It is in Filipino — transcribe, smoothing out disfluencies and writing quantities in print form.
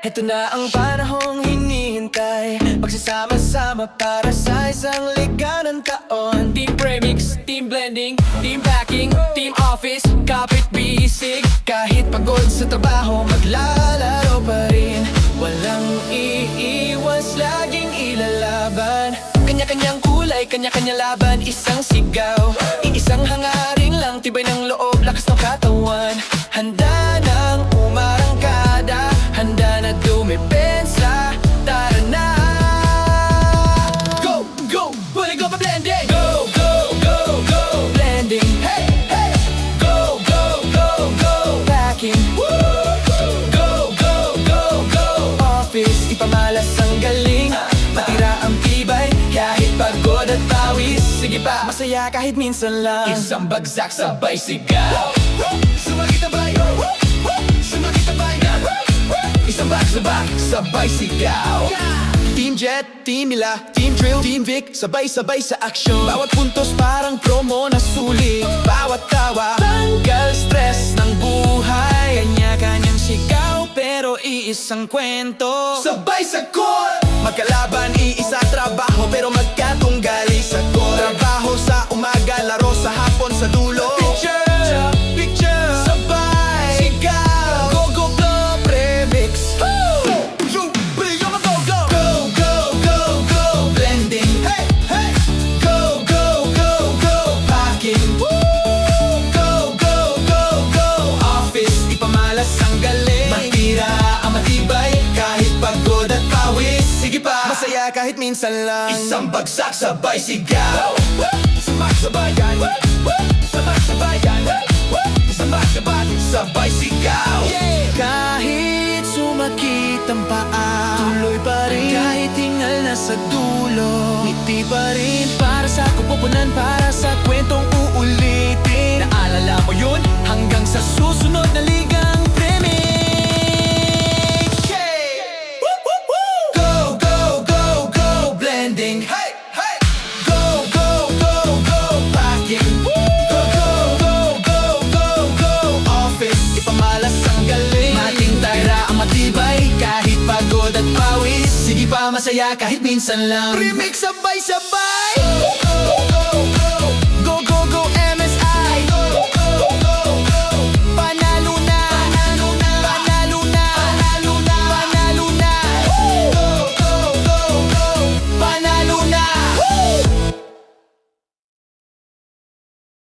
Ito na ang panahong hinihintay, pagsasama-sama para sa isang liganang taon. Team Premix, Team Blending, Team Packing, Team Office, kapit bisig. Kahit pagod sa trabaho, maglalaro pa rin. Walang iiwas, laging ilalaban. Kanya-kanyang kulay, kanya-kanya laban, isang sigaw. Iisang hangaring lang, tibay ng loob, lakas ng katawan. Handa ng umarangkada, handa na dumipensa. Tara na! Go, go, bully go pa blending. Go, go, go, go! Blending, hey, hey! Go, go, go, go! Packing, woo! Go, go, go, go! Office, ipamalas ang galing, matira ang tibay, kahit pagod at pawis. Sige pa, masaya kahit minsan lang. Isang bagsak sabay sigaw. Sumakit-abay, sumakit-abay. Isang back sabay sigaw. Team Jet, Team Mila, Team Drill, Team Vic, sabay-sabay sa aksyon. Bawat puntos parang promo na sulit. Bawat tawa, tanggal stress ng buhay. Kanya-kanyang sigaw, pero iisang kwento. Sabay sa court. Magkalaban, iisa trabaho, pero magkatunggali sa goal. Trabaho sa umaga, laro sa hapon, sa dulo. Picture, picture, sabay, sigaw. Go, go, go, premix. Go, go, go, go, go, blending. Hey, hey. Go, go, go, go, packing. Go, go, go, go, office, ipamalas ang galing. Matira ang matibay, kahit pagod at pawis. Sige pa, masaya kahit minsan lang. Isang bagsak sabay sigaw. Samak-sabayan, samak-sabayan, samak-sabayan, Sabay sigaw. kahit sumakit ang paa, tuloy pa rin. Kahit hingal na sa dulo, ngiti pa rin. Para sa kupupunan, para sa kwentong uulitin. Naalala mo yun hanggang sa susunod na ligang premix. Go, go, go, go, blending. Hey, hey. Go, go, go, go, packing. Go, go, go, go, go, go, office, ipamalas ang galing. Mating tira ang matibay, kahit pagod at pawis. Sige pa, masaya kahit minsan lang. Remix sabay-sabay.